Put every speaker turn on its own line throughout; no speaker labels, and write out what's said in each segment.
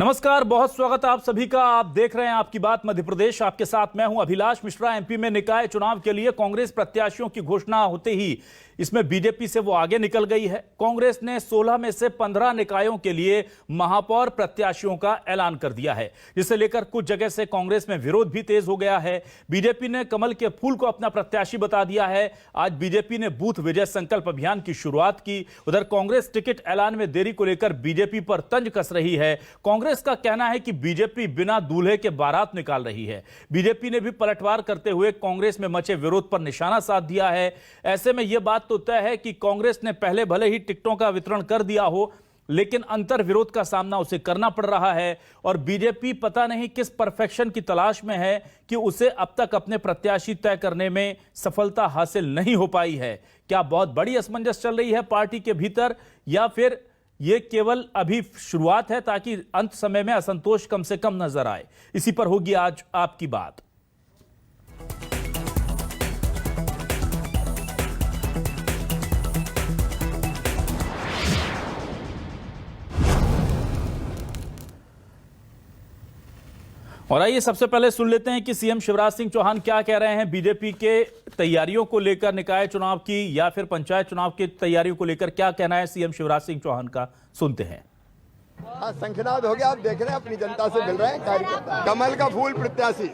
नमस्कार, बहुत स्वागत है आप सभी का। आप देख रहे हैं आपकी बात मध्य प्रदेश। आपके साथ मैं हूं अभिलाष मिश्रा। एमपी में निकाय चुनाव के लिए कांग्रेस प्रत्याशियों की घोषणा होते ही इसमें बीजेपी से वो आगे निकल गई है। कांग्रेस ने 16 में से 15 निकायों के लिए महापौर प्रत्याशियों का ऐलान कर दिया है, जिसे लेकर कुछ जगह से कांग्रेस में विरोध भी तेज हो गया है। बीजेपी ने कमल के फूल को अपना प्रत्याशी बता दिया है। आज बीजेपी ने बूथ विजय संकल्प अभियान की शुरुआत की। उधर कांग्रेस टिकट ऐलान में देरी को लेकर बीजेपी पर तंज कस रही है। कांग्रेस का कहना है कि बीजेपी बिना दूल्हे के बारात निकाल रही है। बीजेपी ने भी पलटवार करते हुए कांग्रेस में मचे विरोध पर निशाना साध दिया है। ऐसे में यह बात तो तय है कि कांग्रेस ने पहले भले ही टिकटों का वितरण कर दिया हो, लेकिन अंतर विरोध का सामना उसे करना पड़ रहा है और बीजेपी पता नहीं किस परफेक्शन की तलाश में है कि उसे अब तक अपने प्रत्याशी तय करने में सफलता हासिल नहीं हो पाई है। क्या बहुत बड़ी असमंजस चल रही है पार्टी के भीतर, या फिर यह केवल अभी शुरुआत है ताकि अंत समय में असंतोष कम से कम नजर आए? इसी पर होगी आज आपकी बात। और आइए सबसे पहले सुन लेते हैं कि सीएम शिवराज सिंह चौहान क्या कह रहे हैं बीजेपी के तैयारियों को लेकर, निकाय चुनाव की या फिर पंचायत चुनाव की तैयारियों को लेकर क्या कहना है सीएम शिवराज सिंह चौहान का, सुनते हैं।
संख्यानाद हो गया, आप देख रहे हैं अपनी जनता से मिल रहे हैं कार्यकर्ता। कमल का फूल प्रत्याशी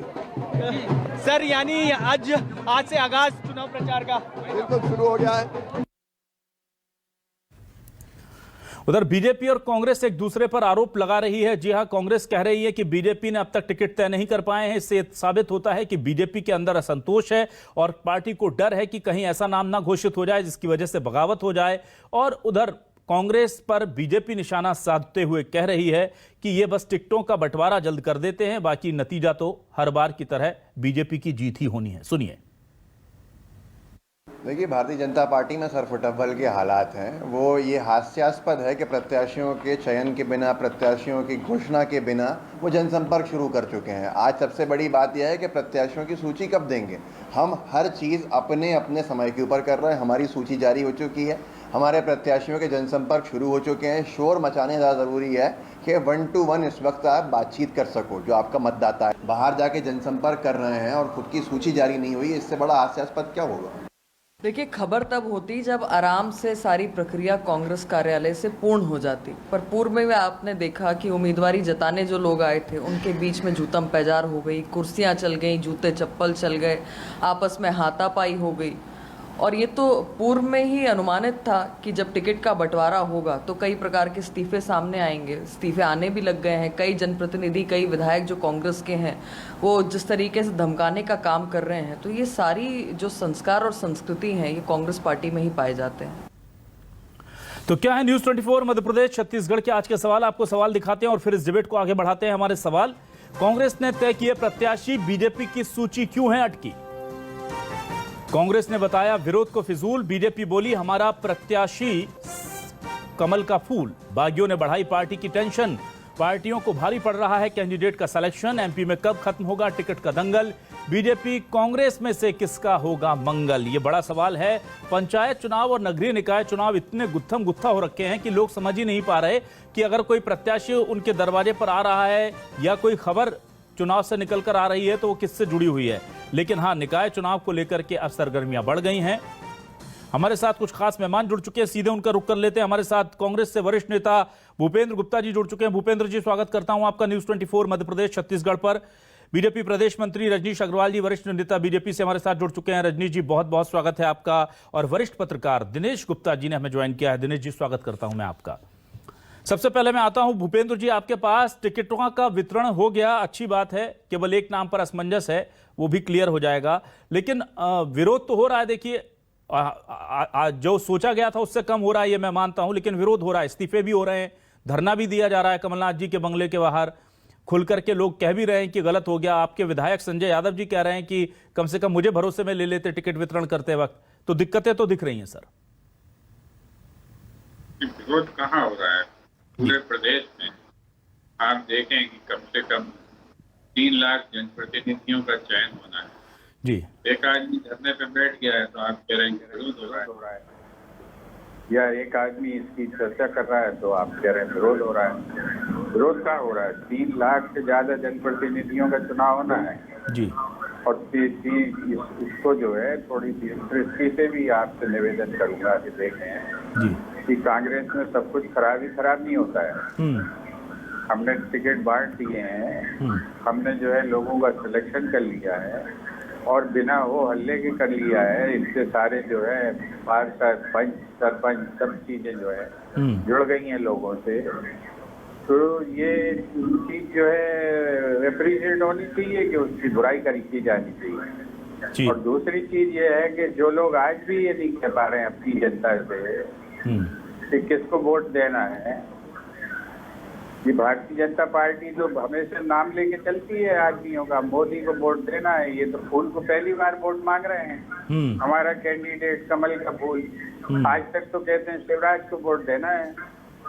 सर, यानी आज से आगाज चुनाव प्रचार का
बिल्कुल शुरू हो गया है।
उधर बीजेपी और कांग्रेस एक दूसरे पर आरोप लगा रही है। जी हां, कांग्रेस कह रही है कि बीजेपी ने अब तक टिकट तय नहीं कर पाए हैं। इससे साबित होता है कि बीजेपी के अंदर असंतोष है और पार्टी को डर है कि कहीं ऐसा नाम ना घोषित हो जाए जिसकी वजह से बगावत हो जाए। और उधर कांग्रेस पर बीजेपी निशाना साधते हुए कह रही है कि ये बस टिकटों का बंटवारा जल्द कर देते हैं, बाकी नतीजा तो हर बार की तरह बीजेपी की जीत ही होनी है। सुनिए।
देखिए, भारतीय जनता पार्टी में सरफुटब्बल के हालात हैं। वो ये हास्यास्पद है कि प्रत्याशियों के चयन के बिना, प्रत्याशियों की घोषणा के बिना वो जनसंपर्क शुरू कर चुके हैं। आज सबसे बड़ी बात यह है कि प्रत्याशियों की सूची कब देंगे। हम हर चीज़ अपने अपने समय के ऊपर कर रहे हैं। हमारी सूची जारी हो चुकी है, हमारे प्रत्याशियों के जनसंपर्क शुरू हो चुके हैं। शोर मचाने ज़्यादा ज़रूरी है कि 1 to 1 इस वक्त आप बातचीत कर सको। जो आपका मतदाता है बाहर जाके जनसंपर्क कर रहे हैं और खुद की सूची जारी नहीं हुई, इससे बड़ा हास्यास्पद क्या होगा।
देखिए, खबर तब होती जब आराम से सारी प्रक्रिया कांग्रेस कार्यालय से पूर्ण हो जाती। पर पूर्व में आपने देखा कि उम्मीदवारी जताने जो लोग आए थे उनके बीच में जूतम पैजार हो गई, कुर्सियां चल गई, जूते चप्पल चल गए, आपस में हाथापाई हो गई। और ये तो पूर्व में ही अनुमानित था कि जब टिकट का बंटवारा होगा तो कई प्रकार के इस्तीफे सामने आएंगे। इस्तीफे आने भी लग गए हैं। कई जनप्रतिनिधि, कई विधायक जो कांग्रेस के हैं, वो जिस तरीके से धमकाने का काम कर रहे हैं, तो ये सारी जो संस्कार और संस्कृति हैं, ये कांग्रेस पार्टी में ही पाए जाते हैं।
तो क्या है न्यूज़ 24 मध्य प्रदेश छत्तीसगढ़ के आज के सवाल? आपको सवाल दिखाते हैं और फिर इस डिबेट को आगे बढ़ाते हैं। हमारे सवाल: कांग्रेस ने तय किए प्रत्याशी, बीजेपी की सूची क्यों है अटकी? कांग्रेस ने बताया विरोध को फिजूल, बीजेपी बोली हमारा प्रत्याशी कमल का फूल। बागियों ने बढ़ाई पार्टी की टेंशन, पार्टियों को भारी पड़ रहा है कैंडिडेट का सिलेक्शन। एमपी में कब खत्म होगा टिकट का दंगल? बीजेपी कांग्रेस में से किसका होगा मंगल? ये बड़ा सवाल है। पंचायत चुनाव और नगरीय निकाय चुनाव इतने गुत्थम गुत्था हो रखे हैं कि लोग समझ ही नहीं पा रहे कि अगर कोई प्रत्याशी उनके दरवाजे पर आ रहा है या कोई खबर चुनाव से निकलकर आ रही है तो वो किससे जुड़ी हुई है। लेकिन हाँ, निकाय चुनाव को लेकर के अब सरगर्मियां बढ़ गई हैं। हमारे साथ कुछ खास मेहमान जुड़ चुके हैं, सीधे उनका रुख कर लेते हैं। हमारे साथ कांग्रेस से वरिष्ठ नेता भूपेंद्र गुप्ता जी जुड़ चुके हैं। भूपेंद्र जी, स्वागत करता हूं आपका न्यूज़ 24 मध्य प्रदेश छत्तीसगढ़ पर। बीजेपी प्रदेश मंत्री रजनीश अग्रवाल जी, वरिष्ठ नेता बीजेपी से हमारे साथ जुड़ चुके हैं। रजनीश जी, बहुत बहुत स्वागत है आपका। और वरिष्ठ पत्रकार दिनेश गुप्ता जी ने हमें ज्वाइन किया है। दिनेश जी, स्वागत करता हूं मैं आपका। सबसे पहले मैं आता हूं भूपेंद्र जी आपके पास। टिकटों का वितरण हो गया, अच्छी बात है। केवल एक नाम पर असमंजस है, वो भी क्लियर हो जाएगा। लेकिन विरोध तो हो रहा है। देखिए, जो सोचा गया था उससे कम हो रहा है, ये मैं मानता हूं, लेकिन विरोध हो रहा है। इस्तीफे भी हो रहे हैं, धरना भी दिया जा रहा है कमलनाथ जी के बंगले के बाहर। खुल करके लोग कह भी रहे हैं कि गलत हो गया। आपके विधायक संजय यादव जी कह रहे हैं कि कम से कम मुझे भरोसे में ले लेते टिकट वितरण करते वक्त। तो दिक्कतें तो दिख रही हैं सर।
विरोध कहाँ हो रहा है? पूरे प्रदेश में आप देखें कि कम से कम 3 लाख जनप्रतिनिधियों का चयन होना है
जी।
एक आदमी धरने पे बैठ गया है तो आप कह रहे हैं कि विरोध हो रहा है,
या एक आदमी इसकी चर्चा कर रहा है तो आप कह रहे हैं विरोध हो रहा है।
विरोध का हो रहा है। 3 लाख से ज्यादा जनप्रतिनिधियों का चुनाव होना है
जी
और इसको जो है थोड़ी दृष्टि से भी आपसे निवेदन करूंगा कि देखें
जी
कि कांग्रेस में सब कुछ खराब ही खराब नहीं होता है। हमने टिकट बांट दिए हैं, हमने जो है लोगों का सिलेक्शन कर लिया है और बिना वो हल्ले के कर लिया है। इससे सारे जो है पार्षद पंच सरपंच सब चीजें जो है जुड़ गई हैं लोगों से। तो ये चीज जो है एप्रिशिएट होनी चाहिए कि उसकी बुराई की जानी चाहिए।
जी
और दूसरी चीज ये है कि जो लोग आज भी ये नहीं कह पा रहे हैं अपनी जनता से कि किसको वोट देना है, ये भारतीय जनता पार्टी जो हमेशा नाम लेके चलती है आदमियों का, मोदी को वोट देना है, ये तो फूल को पहली बार वोट मांग रहे हैं। हमारा कैंडिडेट कमल का फूल, आज तक तो कहते हैं शिवराज को वोट देना है,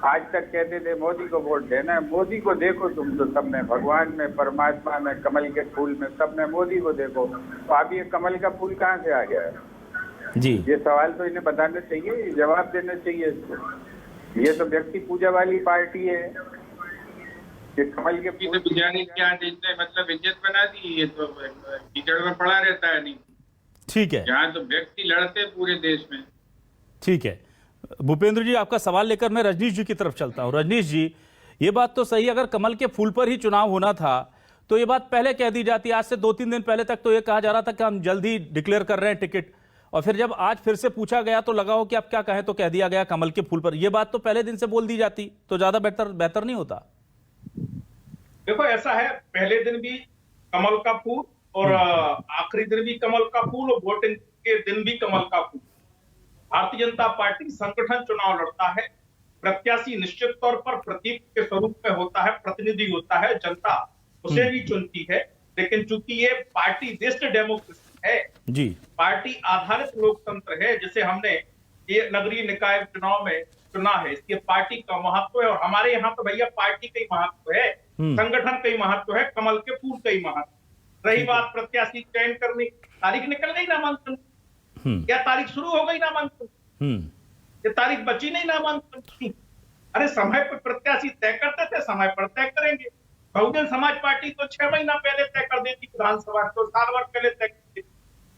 आज तक कहते थे मोदी को वोट देना है। मोदी को देखो तुम तो सब में, भगवान में, परमात्मा में, कमल के फूल में, सब में मोदी को देखो। तो अब ये कमल का फूल कहाँ से आ गया है
जी?
ये सवाल तो इन्हें बताना चाहिए, जवाब देना चाहिए इसको। ये तो व्यक्ति पूजा वाली पार्टी है कि कमल के फूल
पुजारी क्या इसने मतलब इज्जत बना दी, ये तो कीचड़ में पड़ा रहता है। नहीं
ठीक है,
यहाँ तो व्यक्ति लड़ते पूरे देश में।
ठीक है भूपेंद्र जी, आपका सवाल लेकर मैं रजनीश जी की तरफ चलता हूं। रजनीश जी, ये बात तो सही, अगर कमल के फूल पर ही चुनाव होना था तो ये बात पहले कह दी जाती। आज से 2-3 दिन पहले तक तो ये कहा जा रहा था कि हम जल्दी डिक्लेयर कर रहे हैं टिकट, और फिर जब आज फिर से पूछा गया तो लगा हो कि आप क्या कहें, तो कह दिया गया कमल के फूल पर। यह बात तो पहले दिन से बोल दी जाती तो ज्यादा बेहतर नहीं होता?
देखो ऐसा है, पहले दिन भी कमल का फूल और आखिरी दिन भी कमल का फूल और वोटिंग के दिन भी कमल का फूल। भारतीय जनता पार्टी संगठन चुनाव लड़ता है, प्रत्याशी निश्चित तौर पर प्रतीक के स्वरूप में होता है, प्रतिनिधि होता है, जनता उसे भी चुनती है। लेकिन चूंकि ये पार्टी बेस्ड डेमोक्रेसी है जी, पार्टी आधारित लोकतंत्र है, जिसे हमने ये नगरीय निकाय चुनाव में चुना है, इसलिए पार्टी का महत्व है। और हमारे यहाँ तो भैया पार्टी का ही महत्व है, संगठन का ही महत्व है, कमल के फूल का ही महत्व। रही बात प्रत्याशी चयन करने, तारीख निकल गई नामांकन, क्या तारीख शुरू हो गई नामांकन, ये तारीख बची नहीं नामांकन की। अरे समय पर प्रत्याशी तय करते थे, समय पर तय करेंगे। बहुजन समाज पार्टी तो 6 महीना पहले तय कर देती, विधानसभा तो 7 वर्ष पहले तय कर देती।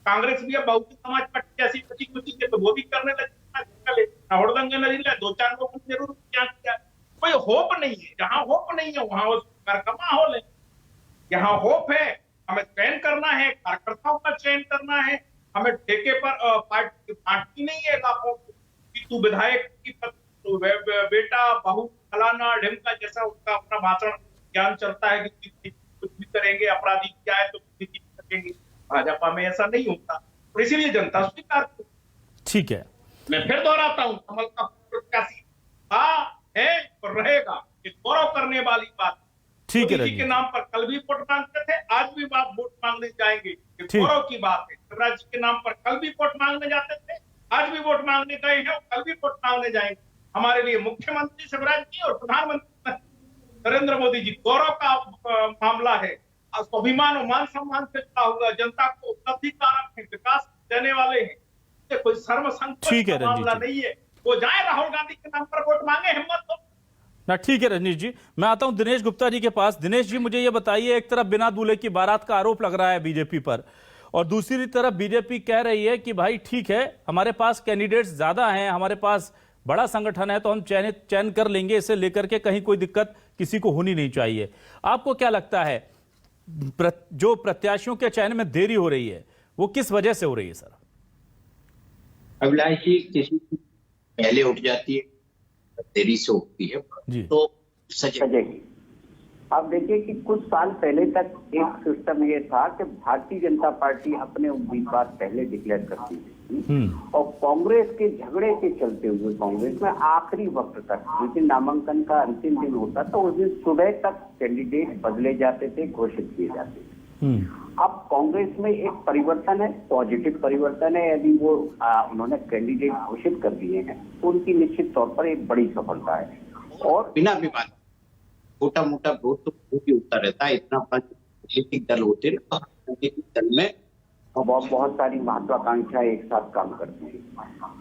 कांग्रेस भी अब बहुजन समाज पार्टी जैसी बची कुची के तो वो भी करने लगे, हड़दंगे नहीं ले, 2-4 लोगों ने जरूर क्या किया। कोई होप नहीं है, जहां होप नहीं है वहां उस प्रकार का माहौल है। यहाँ होप है, हमें चयन करना है, कार्यकर्ताओं का चयन करना है, हमें ठेके पर पार्टी बांटनी नहीं है लाखों कि तू विधायक की तो बेटा बहू फलाना ढिमका, जैसा उनका अपना भाषण ज्ञान चलता है कि कुछ भी करेंगे, अपराधी क्या है तो कुछ भी सकेंगे। भाजपा में ऐसा नहीं होता, और इसीलिए जनता स्वीकार करती।
ठीक है,
मैं फिर दोहराता हूँ, कमल का प्रत्याशी था, है और रहेगा, ये गौरव करने वाली बात।
ठीक है,
मोदी के नाम पर कल भी वोट मांगते थे, आज भी बात वोट मांगने जाएंगे, ये गौरव की बात है। शिवराज के नाम पर कल भी वोट मांगने जाते थे, आज भी वोट मांगने गए हैं, कल भी वोट मांगने जाएंगे। हमारे लिए मुख्यमंत्री शिवराज जी और प्रधानमंत्री नरेंद्र मोदी जी गौरव का मामला है। स्वाभिमान और मान सम्मान से जुड़ा हुआ, जनता को उपलब्धि कारक है, विकास देने वाले हैं, ये कोई शर्म संकोच का मामला नहीं है। वो जाए राहुल गांधी के नाम पर वोट मांगे, हिम्मत तो
ना। ठीक है रजनीश जी, मैं आता हूं दिनेश गुप्ता जी के पास। दिनेश जी, मुझे ये बताइए, एक तरफ बिना दूल्हे की बारात का आरोप लग रहा है बीजेपी पर, और दूसरी तरफ बीजेपी कह रही है कि भाई ठीक है, हमारे पास कैंडिडेट्स ज्यादा हैं, हमारे पास बड़ा संगठन है, तो हम चयन कर लेंगे, इसे लेकर के कहीं कोई दिक्कत किसी को होनी नहीं चाहिए। आपको क्या लगता है, जो प्रत्याशियों के चयन में देरी हो रही है वो किस वजह से हो रही है? सर
अभिलाष जी, किसी पहले उठ जाती है, देरी से उठती है तो सजेगी।
आप देखिए कि कुछ साल पहले तक एक सिस्टम ये था कि भारतीय जनता पार्टी अपने उम्मीदवार पहले डिक्लेयर करती थी, और कांग्रेस के झगड़े के चलते हुए कांग्रेस में आखिरी वक्त तक, जिस दिन नामांकन का अंतिम दिन होता था उस दिन सुबह तक कैंडिडेट बदले जाते थे, घोषित किए जाते थे। अब कांग्रेस में एक परिवर्तन है, पॉजिटिव परिवर्तन है। यदि वो उन्होंने कैंडिडेट घोषित कर दिए हैं तो उनकी निश्चित तौर पर एक बड़ी सफलता है। और
बिना विवाद छोटा मोटा वोट तो भी उठता रहता है, इतना राजनीतिक दल होते हैं, राजनीतिक दल में
और बहुत सारी महत्वाकांक्षाएं एक साथ काम करती है।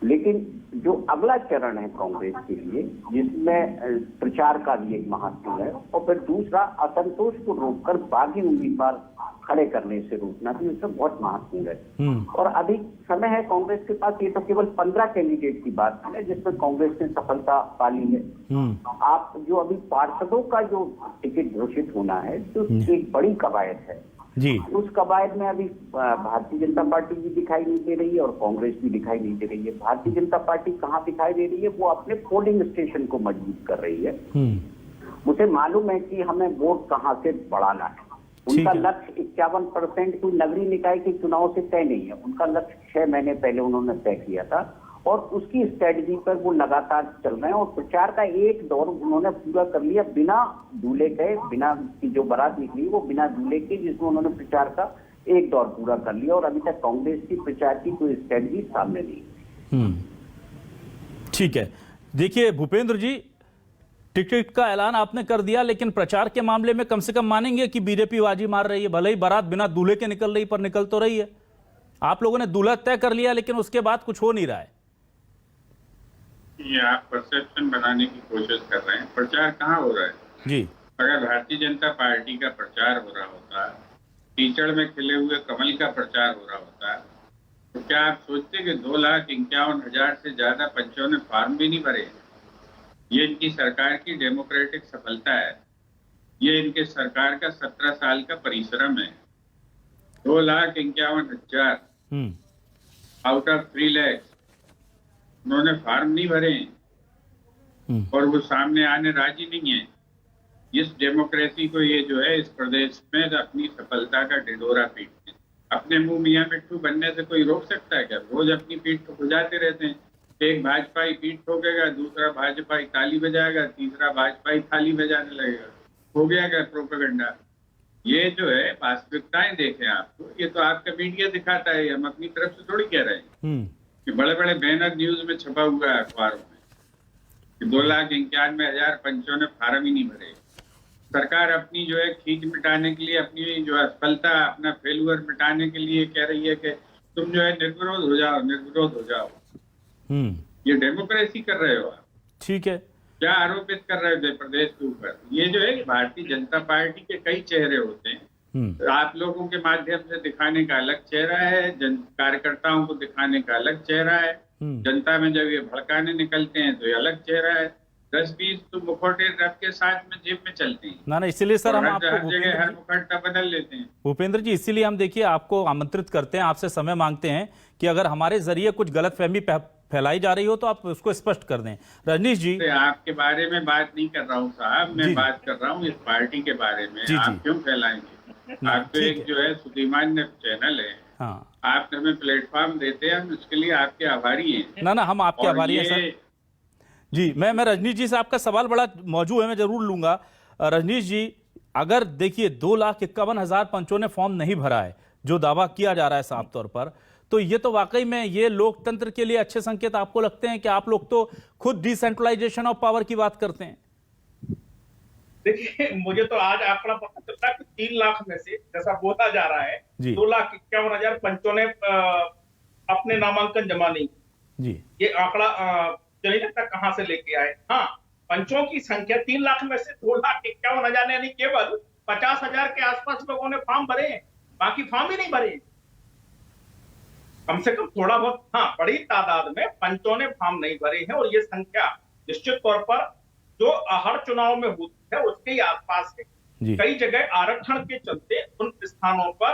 लेकिन जो अगला चरण है कांग्रेस के लिए, जिसमें प्रचार का भी एक महत्व है, और फिर दूसरा असंतोष को रोककर बागी उम्मीदवार खड़े करने से रोकना भी उसमें बहुत महत्वपूर्ण है। और अभी समय है कांग्रेस के पास, ये तो केवल 15 कैंडिडेट की बात है जिसमें कांग्रेस ने सफलता पा ली है। आप जो अभी पार्षदों का जो टिकट घोषित होना है, तो एक बड़ी कवायद है
जी।
उस कवायद में अभी भारतीय जनता पार्टी भी दिखाई नहीं दे रही है और कांग्रेस भी दिखाई नहीं दे रही है। भारतीय जनता पार्टी कहाँ दिखाई दे रही है? वो अपने पोलिंग स्टेशन को मजबूत कर रही है। मुझे मालूम है कि हमें वोट कहाँ से बढ़ाना है। उनका लक्ष्य 51% कोई नगरीय निकाय के चुनाव से तय नहीं है। उनका लक्ष्य 6 महीने पहले उन्होंने तय किया था और उसकी स्ट्रेटजी पर वो लगातार चल रहे हैं और प्रचार का एक दौर उन्होंने पूरा कर लिया बिना दूल्हे गए, बिना की जो बारात निकली वो बिना दूल्हे के, जिसमें उन्होंने प्रचार का एक दौर पूरा कर लिया और अभी तक कांग्रेस की प्रचार की कोई स्ट्रेटजी सामने नहीं।
ठीक है, देखिए भूपेंद्र जी, टिकट का ऐलान आपने कर दिया, लेकिन प्रचार के मामले में कम से कम मानेंगे कि बीजेपी बाजी मार रही है। भले ही बारात बिना दूल्हे के निकल रही, पर निकल तो रही है। आप लोगों ने दूल्हा तय कर लिया, लेकिन उसके बाद कुछ हो नहीं रहा है।
ये आप परसेप्शन बनाने की कोशिश कर रहे हैं। प्रचार कहाँ हो रहा है
जी?
अगर भारतीय जनता पार्टी का प्रचार हो रहा होता, कीचड़ में खिले हुए कमल का प्रचार हो रहा होता, तो क्या आप सोचते कि 2,51,000 से ज्यादा पंचों ने फॉर्म भी नहीं भरे? ये इनकी सरकार की डेमोक्रेटिक सफलता है। ये इनके सरकार का 17 साल का परिश्रम है। 2,51,000 आउट ऑफ 3 लाख उन्होंने फॉर्म नहीं भरे और वो सामने आने राजी नहीं है। इस डेमोक्रेसी को ये जो है इस प्रदेश में अपनी सफलता का ढिढोरा पीटते हैं। अपने मुंह मियां मिट्टू बनने से कोई रोक सकता है क्या? रोज अपनी पीठ को खुजाते रहते हैं। एक भाजपाई पीठ ठोकेगा, दूसरा भाजपाई ताली बजाएगा, तीसरा भाजपाई थाली बजाने लगेगा। हो गया क्या प्रोपेगेंडा? ये जो है वास्तविकताएं देखें आपको, ये तो आपका मीडिया दिखाता है, हम अपनी तरफ से थोड़ी कह रहे हैं कि बड़े बड़े बैनर न्यूज में छपा हुआ है अखबारों में कि 2,91,000 पंचों ने फार्म ही नहीं भरे। सरकार अपनी जो है खींच मिटाने के लिए, अपनी जो असफलता, अपना फेलुअर मिटाने के लिए कह रही है कि तुम जो है निर्विरोध हो जाओ, निर्विरोध हो जाओ। ये डेमोक्रेसी कर रहे हो आप।
ठीक है,
क्या आरोपित कर रहे थे प्रदेश के ऊपर? ये जो है भारतीय जनता पार्टी के कई चेहरे होते हैं। आप लोगों के माध्यम से दिखाने का अलग चेहरा है, कार्यकर्ताओं को दिखाने का अलग चेहरा है, जनता में जब ये भड़काने निकलते हैं तो ये अलग चेहरा है। 10-20 तो मुखौटे रख के साथ में जेब में चलते हैं
ना, इसीलिए सर हम आपको
हर मुखौटा बदल लेते हैं।
भूपेंद्र जी, इसीलिए हम देखिए आपको आमंत्रित करते हैं, आपसे समय मांगते हैं कि अगर हमारे जरिए कुछ गलतफहमी फैलाई जा रही हो तो आप उसको स्पष्ट कर दें। रजनीश जी,
आपके बारे में बात नहीं कर रहा हूँ साहब, मैं बात कर रहा हूँ इस पार्टी के बारे में। आप क्यों फैलाएंगे? आप तो एक जो है सुधीमान चैनल है, हाँ, आप हमें प्लेटफॉर्म देते हैं, हम उसके लिए आपके आभारी हैं।
ना हम आपके आभारी हैं सर जी। मैं रजनीश जी से आपका सवाल बड़ा मौजूद है, मैं जरूर लूंगा। रजनीश जी, अगर देखिए 2,51,000 पंचों ने फॉर्म नहीं भरा है, जो दावा किया जा रहा है साफ तौर पर, तो ये तो वाकई में ये लोकतंत्र के लिए अच्छे संकेत आपको लगते हैं कि आप लोग तो खुद डिसेंट्रलाइजेशन ऑफ पावर की बात करते हैं?
देखिए, मुझे तो आज आंकड़ा पता चलता है कि 3 लाख में से, जैसा बोला जा रहा है, 2,51,000 पंचों ने अपने नामांकन जमा नहीं
जी।
ये आंकड़ा नहीं लगता कहां से लेके आए। हाँ, पंचों की संख्या 3 लाख में से 2,51,000 यानी केवल 50,000 के आसपास लोगों ने फॉर्म भरे हैं, बाकी फॉर्म ही नहीं भरे। कम से कम थोड़ा बहुत, हाँ, बड़ी तादाद में पंचों ने फॉर्म नहीं भरे हैं और ये संख्या निश्चित तौर पर जो हर चुनाव में होती है उसके ही आसपास है। कई जगह आरक्षण के चलते उन स्थानों पर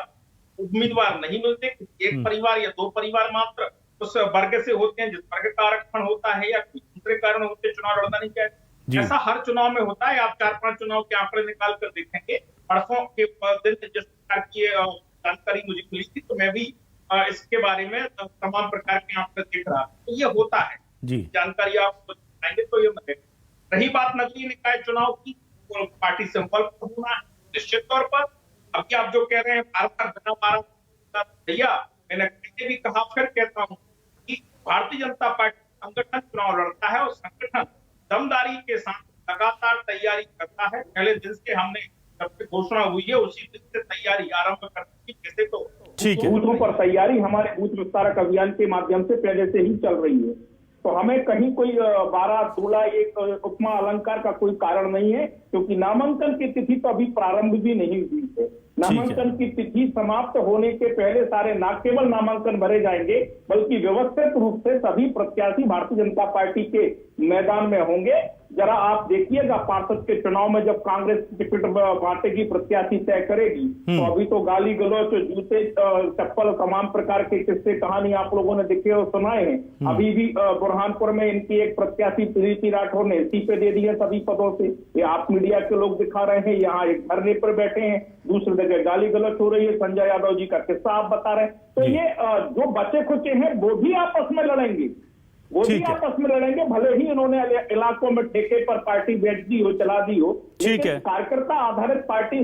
उम्मीदवार नहीं मिलते। एक परिवार या 2 परिवार मात्र उस वर्ग से होते हैं जिस वर्ग का आरक्षण होता है, या दूसरे कारण होते चुनाव लड़ना नहीं चाहते। ऐसा हर चुनाव में होता है। आप 4-5 चुनाव के आंकड़े निकाल कर देखेंगे। परसों के दिन जिस प्रकार की जानकारी मुझे मिली थी, तो मैं भी इसके बारे में तमाम प्रकार के आंकड़े देख रहा, तो ये होता है जानकारी आप बताएंगे तो ये मिलेगा। रही बात नगरीय निकाय चुनाव की, पार्टी संपर्क होना है निश्चित तौर पर। अभी आप जो कह रहे हैं भैया, मैंने पहले भी कहा, फिर कहता हूं कि भारतीय जनता पार्टी संगठन चुनाव लड़ता है और संगठन दमदारी के साथ लगातार तैयारी करता है। पहले दिन से हमने जब से घोषणा हुई है उसी दिन से तैयारी आरंभ कर दी वैसे तो
ठीक है।
बूथों पर तैयारी हमारे बूथ विस्तारक अभियान के माध्यम से पहले से ही चल रही है, तो हमें कहीं कोई 12-16 एक उपमा अलंकार का कोई कारण नहीं है, क्योंकि नामांकन की तिथि तो अभी प्रारंभ भी नहीं हुई है। नामांकन की तिथि समाप्त होने के पहले सारे न केवल नामांकन भरे जाएंगे बल्कि व्यवस्थित रूप से सभी प्रत्याशी भारतीय जनता पार्टी के मैदान में होंगे। जरा आप देखिएगा पार्षद के चुनाव में जब कांग्रेस टिकट बांटेगी, प्रत्याशी तय करेगी, तो अभी तो गाली गलौच, जूते, चप्पल, तमाम प्रकार के किस्से कहानी आप लोगों ने देखे और सुनाए हैं। अभी भी बुरहानपुर में इनकी एक प्रत्याशी प्रीति राठौर ने इस्तीफे दे दिए सभी पदों से, ये आप मीडिया के लोग दिखा रहे हैं। यहाँ एक धरने पर बैठे हैं, दूसरी जगह गाली गलौच हो रही है, संजय यादव जी का किस्सा आप बता रहे हैं। तो ये जो बचे खुचे हैं वो भी आपस में लड़ेंगे, वो भी आपस में लड़ेंगे, भले ही इन्होंने इलाकों में ठेके पर पार्टी बैठ दी हो, चला दी हो, लेकिन कार्यकर्ता आधारित पार्टी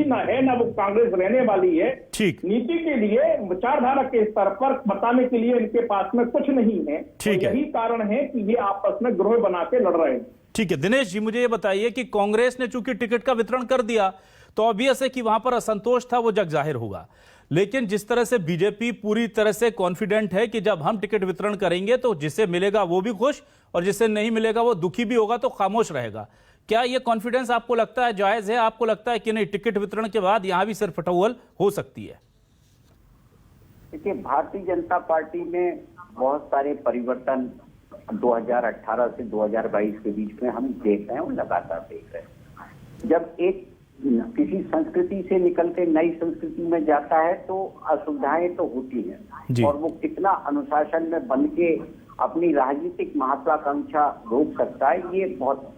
न है, न वो कांग्रेस रहने वाली है। नीति के लिए, विचारधारा के स्तर पर बताने के लिए इनके पास में कुछ नहीं है। यही कारण है कि ये आपस में ग्रोह बना के लड़ रहे हैं।
ठीक है दिनेश जी, मुझे ये बताइए कि कांग्रेस ने चूंकि टिकट का वितरण कर दिया तो ऑब्वियस है कि वहां पर असंतोष था, वो जग जाहिर होगा, लेकिन जिस तरह से बीजेपी पूरी तरह से कॉन्फिडेंट है कि जब हम टिकट वितरण करेंगे तो जिसे मिलेगा वो भी खुश और जिसे नहीं मिलेगा वो दुखी भी होगा, तो खामोश रहेगा। क्या ये कॉन्फिडेंस आपको लगता है जायज है? आपको लगता है कि नहीं, टिकट वितरण के बाद यहां भी सिर्फ फटौल हो सकती है?
देखिए, भारतीय जनता पार्टी में बहुत सारे परिवर्तन 2018 से 2022 के बीच में हम देख रहे हैं और लगातार देख रहे हैं। जब एक किसी संस्कृति से निकल के नई संस्कृति में जाता है तो असुविधाएं तो होती हैं, और वो कितना अनुशासन में बन के अपनी राजनीतिक महत्वाकांक्षा रोक सकता है, ये बहुत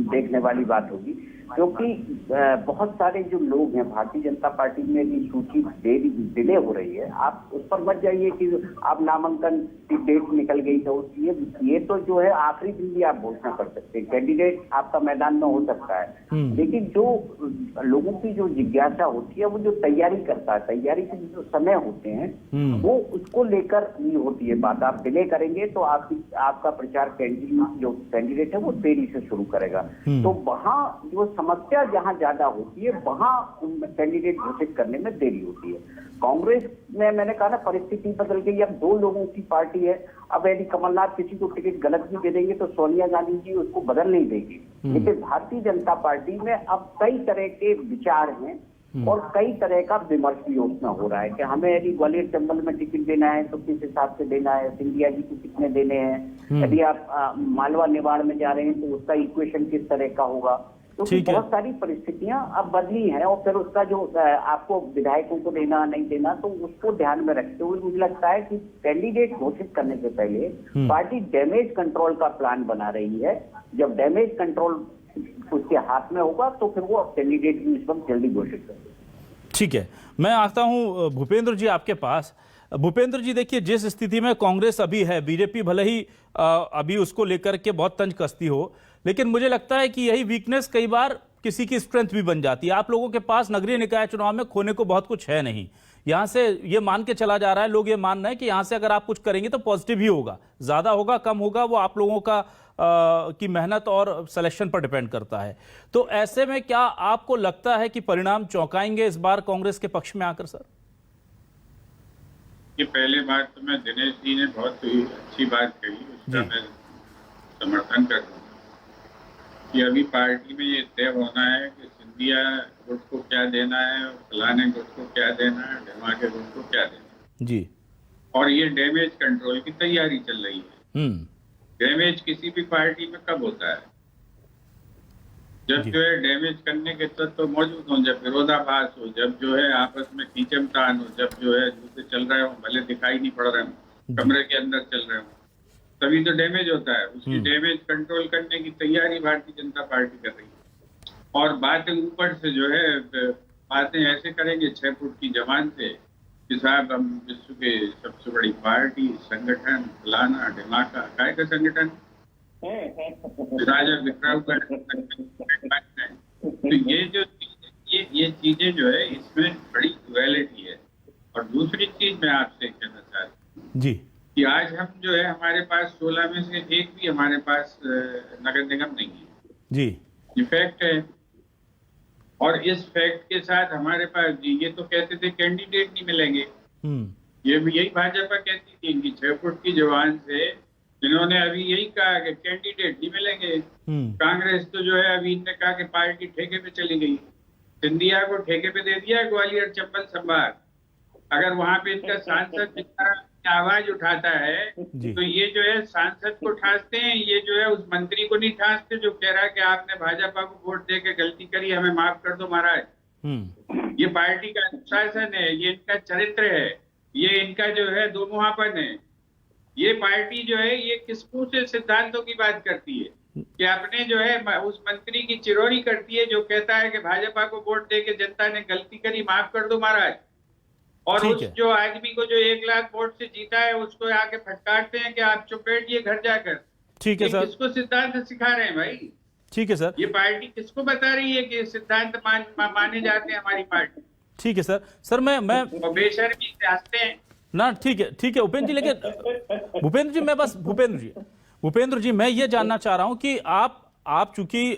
देखने वाली बात होगी। क्योंकि बहुत सारे जो लोग हैं भारतीय जनता पार्टी में भी सूची डिले हो रही है। आप उस पर मत जाइए कि आप नामांकन की डेट निकल गई, तो ये तो जो है आखिरी दिन भी आप घोषणा कर सकते हैं, कैंडिडेट आपका मैदान में हो सकता है। लेकिन जो लोगों की जो जिज्ञासा होती है, वो जो तैयारी करता है, तैयारी के जो समय होते हैं वो उसको लेकर नहीं होती है बात। आप डिले करेंगे तो आपका प्रचार कैंडिडेट है वो देरी से शुरू करेगा। तो वहाँ जो समस्या जहां ज्यादा होती है वहां कैंडिडेट घोषित करने में देरी होती है। कांग्रेस में मैंने कहा ना, परिस्थिति बदल गई। अब 2 लोगों की पार्टी है। अब यदि कमलनाथ किसी को टिकट गलत भी दे देंगे तो सोनिया गांधी जी उसको बदल नहीं देगी। लेकिन भारतीय जनता पार्टी में अब कई तरह के विचार हैं और कई तरह का विमर्श भी उसमें हो रहा है कि हमें यदि ग्वालियर चंबल में टिकट देना है तो किस हिसाब से देना है, सिंधिया जी को कितने देने हैं, यदि आप मालवा निवाड़ में जा रहे हैं तो उसका इक्वेशन किस तरह का होगा। क्योंकि बहुत सारी परिस्थितियां अब बदली हैं, और फिर उसका जो आपको विधायकों को देना नहीं देना, तो उसको ध्यान में रखते हुए मुझे लगता है कि कैंडिडेट घोषित करने से पहले पार्टी डैमेज कंट्रोल का प्लान बना रही है। जब डैमेज कंट्रोल उसके हाथ में होगा तो फिर वो कैंडिडेट भी इस वक्त जल्दी घोषित करेगा।
ठीक है, मैं आता हूं भूपेंद्र जी आपके पास। भूपेंद्र जी, देखिए जिस स्थिति में कांग्रेस अभी है, बीजेपी भले ही अभी उसको लेकर के बहुत तंज कसती हो, लेकिन मुझे लगता है कि यही वीकनेस कई बार किसी की स्ट्रेंथ भी बन जाती है। आप लोगों के पास नगरीय निकाय चुनाव में खोने को बहुत कुछ है नहीं। यहां से ये मान के चला जा रहा है, लोग ये मान रहे हैं कि यहां से अगर आप कुछ करेंगे तो पॉजिटिव ही होगा, ज्यादा होगा कम होगा वो आप लोगों का की मेहनत और सिलेक्शन पर डिपेंड करता है। तो ऐसे में क्या आपको लगता है कि परिणाम चौंकाएंगे इस बार कांग्रेस के पक्ष में आकर? सर,
ये पहले बात तो मैं दिनेश जी ने बहुत ही अच्छी बात कही, उसका मैं समर्थन करता हूँ कि अभी पार्टी में ये तय होना है कि सिंधिया गुट को क्या देना है, फलाने गुट को क्या देना है, ढमाके गुट को क्या देना है जी। और ये डैमेज कंट्रोल की तैयारी चल रही है। डैमेज किसी भी पार्टी में कब होता है? जब जो है डैमेज करने के तत्व मौजूद हो, जब विरोधाभास हो, जब जो है आपस में खींचमतान हो, जब जो है जूते चल रहे हो, भले दिखाई नहीं पड़ रहे हो, कमरे के अंदर चल रहे हो, तभी तो डैमेज होता है। उसकी डैमेज कंट्रोल करने की तैयारी भारतीय जनता पार्टी कर रही है। और बातें ऊपर से जो है बातें ऐसे करेंगे 6 फुट की जबान से कि साहब हम विश्व के सबसे बड़ी पार्टी, संगठन, फलाना ढिमाका, काय का संगठन, राजा विक्रम का। तो ये जो ये चीजें जो है इसमें बड़ी रियलिटी है। और दूसरी चीज मैं आपसे कहना चाहता हूँ जी कि आज हम जो है हमारे पास 16 में से एक भी हमारे पास नगर निगम नहीं है जी। ये फैक्ट है। और इस फैक्ट के साथ हमारे पास ये तो कहते थे कैंडिडेट नहीं मिलेंगे, ये भी यही भाजपा कहती थी इनकी 6 फुट की जबान से, इन्होंने अभी यही कहा कि कैंडिडेट नहीं मिलेंगे। कांग्रेस तो जो है अभी इनने कहा कि पार्टी ठेके पे चली गई, सिंधिया को ठेके पे दे दिया ग्वालियर चंबल संभाग। अगर वहां पे इनका सांसद जितना आवाज उठाता है तो ये जो है सांसद को ठासते हैं, ये जो है उस मंत्री को नहीं ठासते जो कह रहा है कि आपने भाजपा को वोट दे के गलती करी, हमें माफ कर दो महाराज। ये पार्टी का अनुशासन है, ये इनका चरित्र है, ये इनका जो है दो मुहापन है। ये पार्टी जो है ये किस मुंह से सिद्धांतों की बात करती है कि अपने जो है उस मंत्री की चिरौरी करती है जो कहता है कि भाजपा को वोट दे के जनता ने गलती करी, माफ कर दो महाराज। और उस जो आदमी को जो 1 लाख वोट से जीता है उसको आके फटकारते हैं कि आप चुप बैठिए घर जाकर।
ठीक है सर,
किसको सिद्धांत सिखा रहे हैं भाई?
ठीक है सर,
ये पार्टी किसको बता रही है कि सिद्धांत माने जाते हैं हमारी पार्टी?
ठीक है सर। सर मैं
बेशर्मी से हंसते हैं
ना। ठीक है उपेंद्र जी, लेकिन भूपेंद्र जी मैं ये जानना चाह रहा हूं कि आप चूंकि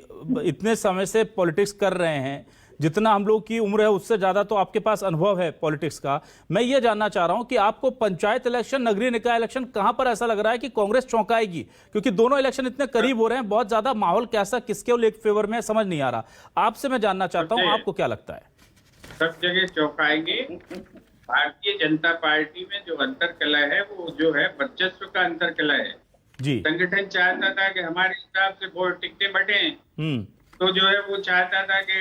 इतने समय से पॉलिटिक्स कर रहे हैं, जितना हम लोग की उम्र है उससे ज्यादा तो आपके पास अनुभव है पॉलिटिक्स का। मैं ये जानना चाह रहा हूं कि आपको पंचायत इलेक्शन, नगरीय निकाय इलेक्शन, कहां पर ऐसा लग रहा है कि कांग्रेस चौंकाएगी? क्योंकि दोनों इलेक्शन इतने करीब हो रहे हैं, बहुत ज्यादा माहौल कैसा किसके फेवर में समझ नहीं आ रहा। आपसे मैं जानना चाहता हूं आपको क्या लगता है?
सब जगह चौंकाएंगे। भारतीय जनता पार्टी में जो अंतरकलह है वो जो है वर्चस्व का अंतरकलह है
जी।
संगठन चाहता था कि हमारे हिसाब से वोट टिकटें बटें, तो जो है वो चाहता था कि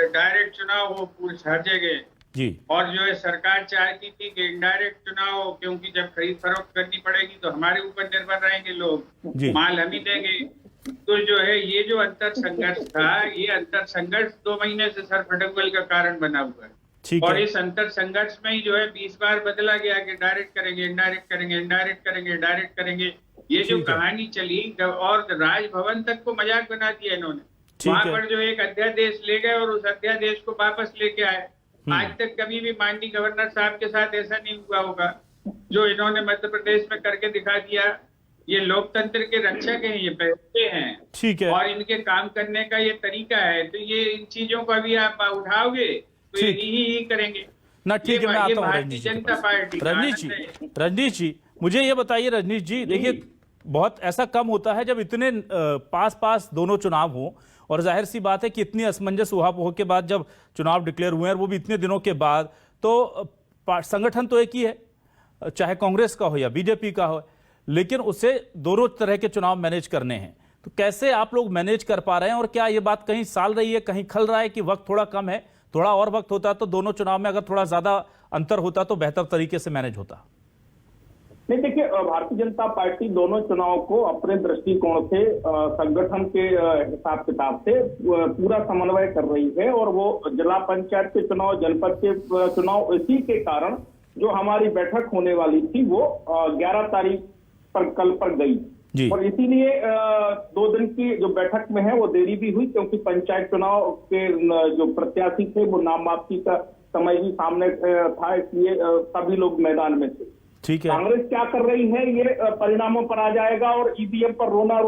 डायरेक्ट चुनाव हो पूरी हर जगह
जी। और
जो है सरकार चाहती थी कि इनडायरेक्ट चुनाव हो, क्योंकि जब खरीद फरोख्त करनी पड़ेगी तो हमारे ऊपर निर्भर रहेंगे लोग, माल हम ही देंगे। तो जो है ये जो अंतर संघर्ष था, ये अंतर संघर्ष 2 महीने से सर फटकबल का कारण बना हुआ है। और इस अंतर संघर्ष में ही जो है 20 बार बदला गया कि डायरेक्ट करेंगे, इनडायरेक्ट करेंगे, इनडायरेक्ट करेंगे, डायरेक्ट करेंगे। ये जो कहानी चली और राजभवन तक को मजाक बना दिया इन्होंने। वहां पर जो एक अध्यादेश ले गए और उस अध्यादेश को वापस लेके आए। आज तक कभी भी माननीय गवर्नर साहब के साथ ऐसा नहीं हुआ होगा जो इन्होंने मध्य प्रदेश में करके दिखा दिया। ये लोकतंत्र के रक्षक हैं, ये पैसे हैं,
ठीक है,
और इनके काम करने का ये तरीका है। तो ये इन चीजों को अभी आप उठाओगे तो ये ही करेंगे
ना। ठीक है, मैं आता हूँ
भारतीय जनता पार्टी।
रजनीश जी मुझे ये बताइए, रजनीश जी देखिए बहुत ऐसा कम होता है जब इतने पास दोनों चुनाव हो, और जाहिर सी बात है कि इतनी असमंजस उहापोह के बाद जब चुनाव डिक्लेयर हुए हैं, वो भी इतने दिनों के बाद, तो संगठन तो एक ही है, चाहे कांग्रेस का हो या बीजेपी का हो, लेकिन उसे दोनों तरह के चुनाव मैनेज करने हैं। तो कैसे आप लोग मैनेज कर पा रहे हैं? और क्या ये बात कहीं साल रही है, कहीं खल रहा है कि वक्त थोड़ा कम है, थोड़ा और वक्त होता तो दोनों चुनाव में अगर थोड़ा ज्यादा अंतर होता तो बेहतर तरीके से मैनेज होता?
नहीं, देखिए भारतीय जनता पार्टी दोनों चुनाव को अपने दृष्टिकोण से संगठन के हिसाब किताब से पूरा समन्वय कर रही है। और वो जिला पंचायत के चुनाव, जनपद के चुनाव, इसी के कारण जो हमारी बैठक होने वाली थी वो 11 तारीख पर कल पर गई। और इसीलिए 2 दिन की जो बैठक में है वो देरी भी हुई, क्योंकि पंचायत चुनाव के जो प्रत्याशी थे वो नाम वापसी का समय भी सामने था, इसलिए सभी लोग मैदान में थे।
ठीक है,
कांग्रेस क्या कर रही है ये परिणामों पर आ जाएगा, और ईवीएम पर रोना,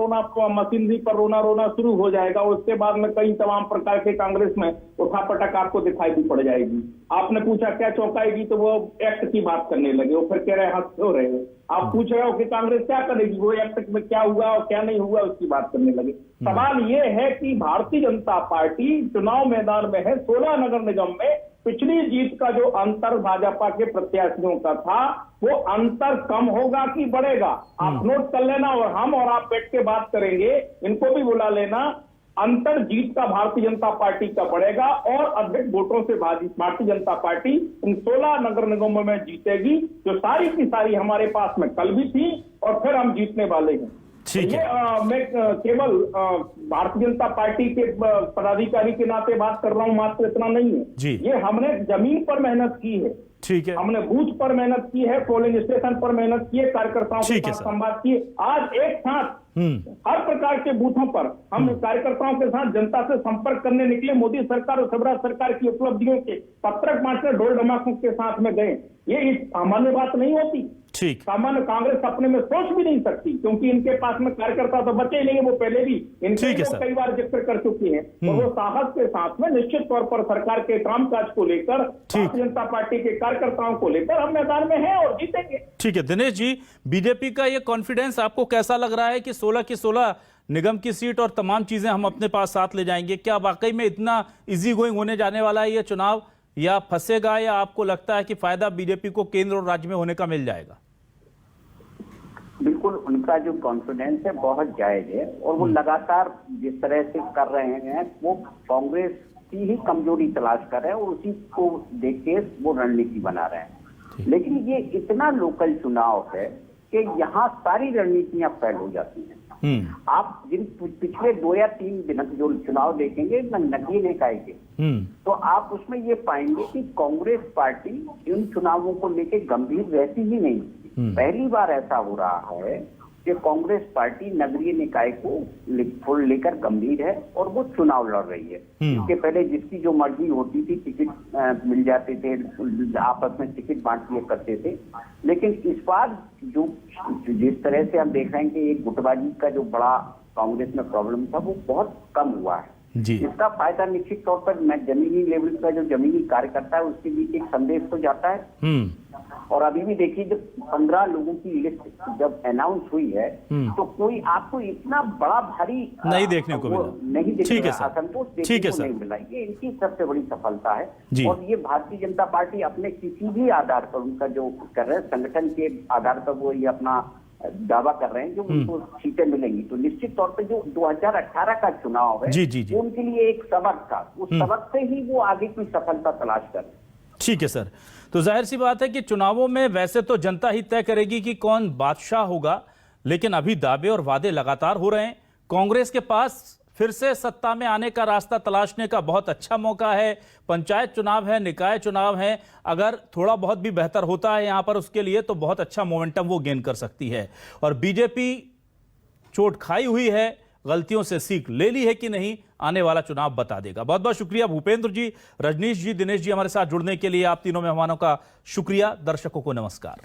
मशीनरी पर रोना शुरू हो जाएगा। उसके बाद में कई तमाम प्रकार के कांग्रेस में उठापटक आपको दिखाई भी पड़ जाएगी। आपने पूछा क्या चौंकाएगी, तो वो एक्ट की बात करने लगे, वो फिर कह रहे हंस हो रहे हैं। आप पूछ रहे हो कि कांग्रेस क्या करेगी, वो एक्ट में क्या हुआ और क्या नहीं हुआ उसकी बात करने लगे। सवाल ये है कि भारतीय जनता पार्टी चुनाव मैदान में है। 16 नगर निगम में पिछली जीत का जो अंतर भाजपा के प्रत्याशियों का था, वो अंतर कम होगा कि बढ़ेगा? आप नोट कर लेना, और हम और आप बैठ के बात करेंगे, इनको भी बुला लेना। अंतर जीत का भारतीय जनता पार्टी का बढ़ेगा और अधिक वोटों से भारतीय जनता पार्टी इन 16 नगर निगमों में जीतेगी, जो सारी की सारी हमारे पास में कल भी थी और फिर हम जीतने वाले हैं।
ठीक है,
मैं केवल भारतीय जनता पार्टी के पदाधिकारी के नाते बात कर रहा हूं, मात्र इतना नहीं है
जी।
ये हमने जमीन पर मेहनत की है,
ठीक है,
हमने बूथ पर मेहनत की है, पोलिंग स्टेशन पर मेहनत की है, कार्यकर्ताओं के साथ संवाद किए। आज एक साथ हर प्रकार के बूथों पर हम कार्यकर्ताओं के साथ जनता से संपर्क करने निकले। मोदी सरकार और शिवराज सरकार की उपलब्धियों के पत्रक बांटने ढोल धमाकों के साथ में गए। ये सामान्य बात नहीं होती।
ठीक।
सामान्य कांग्रेस अपने में सोच भी नहीं सकती, क्योंकि इनके पास में कार्यकर्ता तो बचे ही नहीं, वो पहले भी इनके कई बार जिक्र कर चुकी हैं। और वो साहस के साथ में निश्चित तौर पर सरकार के कामकाज को लेकर, भारतीय जनता पार्टी के कार्यकर्ताओं को लेकर हम मैदान में हैं और जीतेंगे।
ठीक है दिनेश जी, बीजेपी का ये कॉन्फिडेंस आपको कैसा लग रहा है कि 16 की 16 निगम की सीट और तमाम चीजें हम अपने पास साथ ले जाएंगे? क्या वाकई में इतना इजी गोइंग होने जाने वाला है ये चुनाव, या फंसेगा, या आपको लगता है कि फायदा बीजेपी को केंद्र और राज्य में होने का मिल जाएगा?
बिल्कुल, उनका जो कॉन्फिडेंस है बहुत जायज है और वो लगातार जिस तरह से कर रहे हैं वो कांग्रेस की ही कमजोरी तलाश कर रहे हैं और उसी को देख के वो रणनीति बना रहे हैं। लेकिन ये इतना लोकल चुनाव है कि यहाँ सारी रणनीतियां फेल हो जाती हैं। आप जिन पिछले 2 या 3 दिन जो चुनाव देखेंगे नगरीय निकाय के, तो आप उसमें ये पाएंगे कि कांग्रेस पार्टी इन चुनावों को लेके गंभीर रहती ही नहीं। पहली बार ऐसा हो रहा है कि कांग्रेस पार्टी नगरीय निकाय को लेकर गंभीर है और वो चुनाव लड़ रही है। इसके पहले जिसकी जो मर्जी होती थी टिकट मिल जाते थे, आपस में टिकट बांट दिया करते थे। लेकिन इस बार जो जिस तरह से हम देख रहे हैं कि एक गुटबाजी का जो बड़ा कांग्रेस में प्रॉब्लम था वो बहुत कम हुआ है जी। इसका फायदा निश्चित तौर पर जमीनी लेवल का जो जमीनी कार्यकर्ता है उसके बीच एक संदेश तो जाता है। और अभी भी देखिए जब 15 लोगों की लिस्ट जब अनाउंस हुई है तो कोई आपको इतना बड़ा भारी
नहीं देखने को मिला,
नहीं देखने असंतोष देखने को नहीं मिला। ये इनकी सबसे बड़ी सफलता है। और ये भारतीय जनता पार्टी अपने किसी भी आधार पर उनका जो कर रहे हैं संगठन के आधार पर वो ये अपना दावा कर रहे हैं जो उनको सीटें मिलेंगी, तो निश्चित तौर पे जो 2018 का चुनाव है वो उनके लिए एक सबक था। उस सबक से ही वो आगे की सफलता तलाश कर रहे हैं।
ठीक है सर, तो जाहिर सी बात है कि चुनावों में वैसे तो जनता ही तय करेगी कि कौन बादशाह होगा, लेकिन अभी दावे और वादे लगातार हो रहे हैं। कांग्रेस के पास फिर से सत्ता में आने का रास्ता तलाशने का बहुत अच्छा मौका है। पंचायत चुनाव है, निकाय चुनाव है, अगर थोड़ा बहुत भी बेहतर होता है यहां पर उसके लिए तो बहुत अच्छा मोमेंटम वो गेन कर सकती है। और बीजेपी चोट खाई हुई है, गलतियों से सीख ले ली है कि नहीं, आने वाला चुनाव बता देगा। बहुत बहुत शुक्रिया भूपेंद्र जी, रजनीश जी, दिनेश जी हमारे साथ जुड़ने के लिए। आप तीनों मेहमानों का शुक्रिया। दर्शकों को नमस्कार।